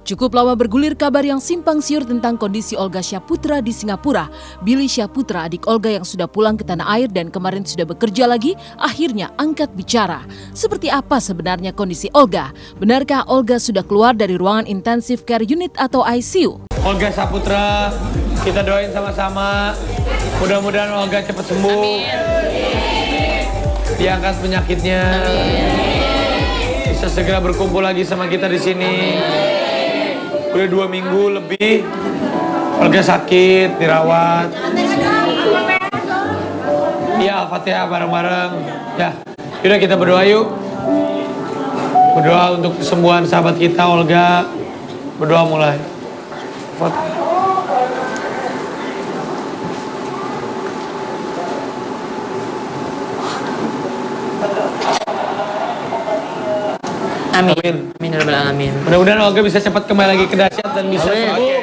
Cukup lama bergulir kabar yang simpang siur tentang kondisi Olga Syaputra di Singapura. Billy Syaputra, adik Olga yang sudah pulang ke tanah air dan kemarin sudah bekerja lagi, akhirnya angkat bicara. Seperti apa sebenarnya kondisi Olga? Benarkah Olga sudah keluar dari ruangan intensive care unit atau ICU? Olga Syaputra, kita doain sama-sama. Mudah-mudahan Olga cepat sembuh. Amin. Diangkat penyakitnya. Amin. Bisa segera berkumpul lagi sama kita di sini. Udah 2 minggu lebih Olga sakit, dirawat. Iya, Al-Fatihah bareng-bareng. Ya, yaudah kita berdoa yuk. Berdoa untuk kesembuhan sahabat kita Olga. Berdoa mulai. Fatihah. Amin. Amin ya rabbal alamin. Mudah-mudahan Olga bisa cepat kembali lagi ke dahsyat dan bisa sembuh.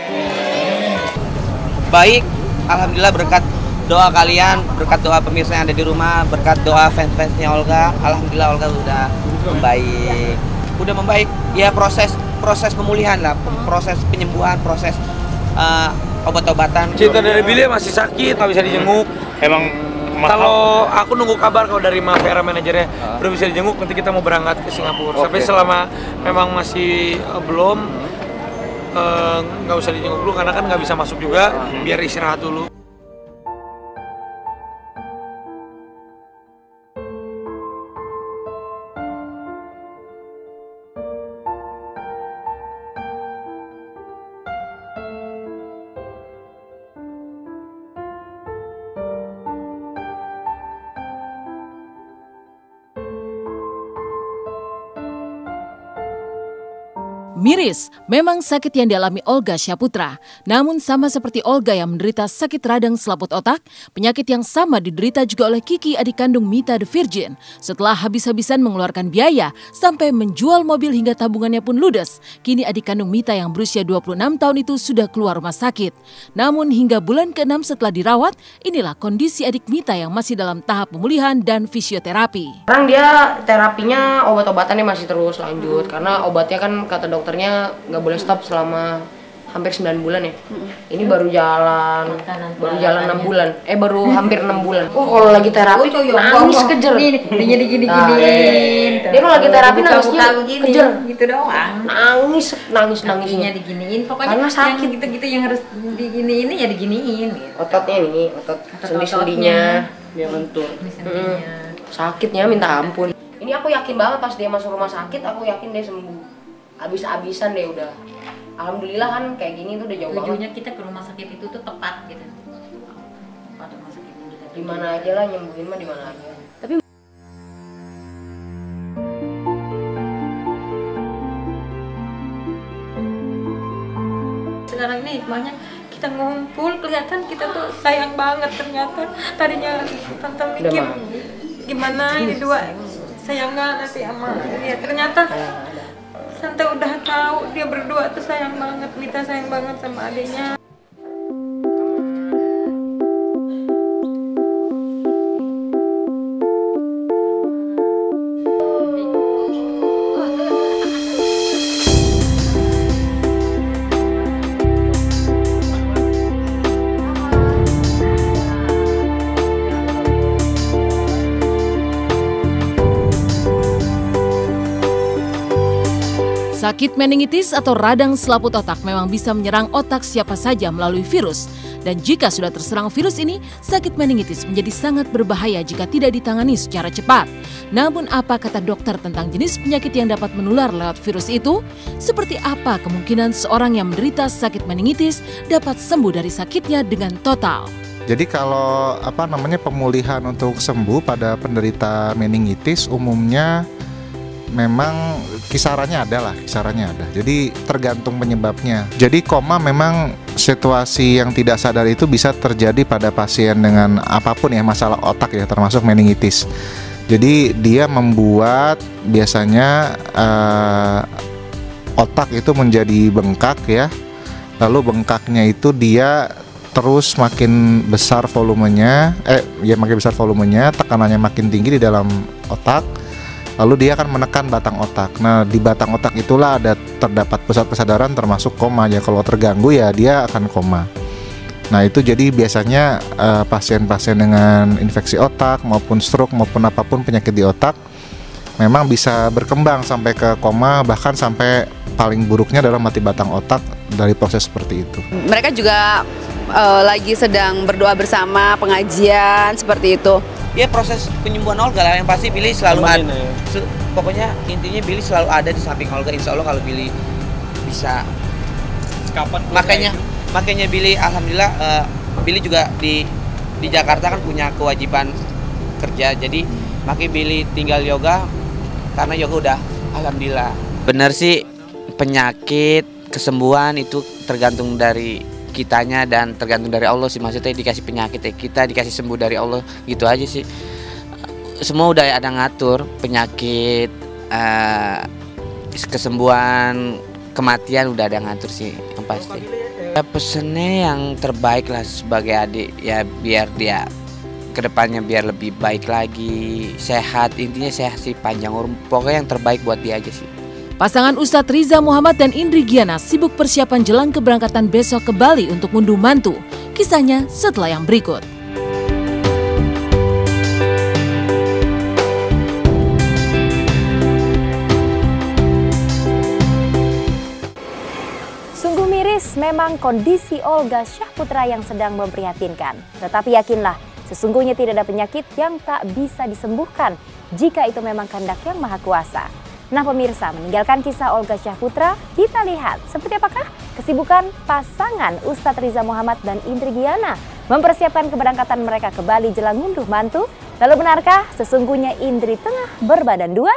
Baik, alhamdulillah berkat doa kalian, berkat doa pemirsa yang ada di rumah, berkat doa fans-fansnya Olga, alhamdulillah Olga udah membaik. Udah membaik. Ya proses pemulihan lah, proses penyembuhan, proses obat-obatan. Cinta dari Billy masih sakit, nggak bisa dijenguk. Emang kalau aku nunggu kabar kalau dari Mavera manajernya udah bisa dijenguk, nanti kita mau berangkat ke Singapura. Sampai selama memang masih belum, nggak usah dijenguk dulu karena kan nggak bisa masuk juga, biar istirahat dulu. Miris, memang sakit yang dialami Olga Syaputra. Namun sama seperti Olga yang menderita sakit radang selaput otak, penyakit yang sama diderita juga oleh Kiki, adik kandung Mita the Virgin. Setelah habis-habisan mengeluarkan biaya sampai menjual mobil hingga tabungannya pun ludes, kini adik kandung Mita yang berusia 26 tahun itu sudah keluar rumah sakit. Namun hingga bulan ke-6 setelah dirawat, inilah kondisi adik Mita yang masih dalam tahap pemulihan dan fisioterapi. Sekarang dia terapinya obat-obatannya masih terus lanjut karena obatnya kan kata dokternya nggak boleh stop selama hampir 9 bulan ya. Ini baru jalan 6 bulan. Baru hampir 6 bulan. Kalau lagi terapi nangis kejer. Jadi gini. Dia kalau lagi terapi nangisnya kejer. Gitu doang. Nangisnya diginiin. Pokoknya karena sakit gitu-gitu yang harus diginiin ya diginiin. Ototnya nih, otot sendi-sendinya dia bentur. Sakitnya minta ampun. Ini aku yakin banget pas dia masuk rumah sakit, aku yakin dia sembuh. Abis-abisan deh udah. Alhamdulillah kan kayak gini tuh udah jauh banget. Tujuannya kita ke rumah sakit itu tuh tepat gitu. Tepat rumah sakit kita. Di mana aja lah nyembuhin mah di mana aja. Tapi sekarang ini banyak kita ngumpul, kelihatan kita tuh sayang banget ternyata. Tadinya Tante mikir gimana ini dua sayang nggak nanti sama dia, ternyata Tante udah tahu dia berdua tuh sayang banget, Mita sayang banget sama adiknya. Sakit meningitis atau radang selaput otak memang bisa menyerang otak siapa saja melalui virus. Dan jika sudah terserang virus ini, sakit meningitis menjadi sangat berbahaya jika tidak ditangani secara cepat. Namun apa kata dokter tentang jenis penyakit yang dapat menular lewat virus itu? Seperti apa kemungkinan seorang yang menderita sakit meningitis dapat sembuh dari sakitnya dengan total? Jadi kalau pemulihan untuk sembuh pada penderita meningitis umumnya memang kisarannya ada. Jadi tergantung penyebabnya. Jadi koma memang situasi yang tidak sadar itu bisa terjadi pada pasien dengan apapun ya, masalah otak ya, termasuk meningitis. Jadi dia membuat biasanya otak itu menjadi bengkak ya. Lalu bengkaknya itu dia terus makin besar volumenya, makin besar volumenya, tekanannya makin tinggi di dalam otak. lalu dia akan menekan batang otak. Nah, di batang otak itulah terdapat pusat kesadaran termasuk koma. Ya, kalau terganggu ya dia akan koma. Nah, itu jadi biasanya pasien-pasien dengan infeksi otak maupun stroke maupun apapun penyakit di otak memang bisa berkembang sampai ke koma, bahkan sampai paling buruknya adalah mati batang otak dari proses seperti itu. Mereka juga lagi sedang berdoa bersama, pengajian seperti itu. Ya, proses penyembuhan Olga lah, yang pasti Billy selalu ada. Pokoknya intinya Billy selalu ada di samping Olga. Insya Allah kalau Billy bisa. Kapan? Makanya Billy, alhamdulillah, Billy juga di Jakarta kan punya kewajiban kerja. Jadi makanya Billy tinggal yoga karena yoga udah alhamdulillah. Bener sih, penyakit kesembuhan itu tergantung dari kitanya dan tergantung dari Allah sih. Maksudnya dikasih penyakit ya kita, dikasih sembuh dari Allah, gitu aja sih. Semua udah ada ngatur, penyakit, kesembuhan, kematian udah ada ngatur sih yang pasti. Ya, pesennya yang terbaik lah sebagai adik ya, biar dia kedepannya biar lebih baik lagi, sehat, intinya sehat sih, panjang umur, pokoknya yang terbaik buat dia aja sih. Pasangan Ustadz Riza Muhammad dan Indri Giana sibuk persiapan jelang keberangkatan besok ke Bali untuk ngunduh mantu. Kisahnya setelah yang berikut. Sungguh miris memang kondisi Olga Syahputra yang sedang memprihatinkan. Tetapi yakinlah, sesungguhnya tidak ada penyakit yang tak bisa disembuhkan jika itu memang kehendak Yang Maha Kuasa. Nah pemirsa, meninggalkan kisah Olga Syahputra, kita lihat seperti apakah kesibukan pasangan Ustadz Riza Muhammad dan Indri Giana mempersiapkan keberangkatan mereka ke Bali jelang ngunduh mantu. Lalu benarkah sesungguhnya Indri tengah berbadan dua?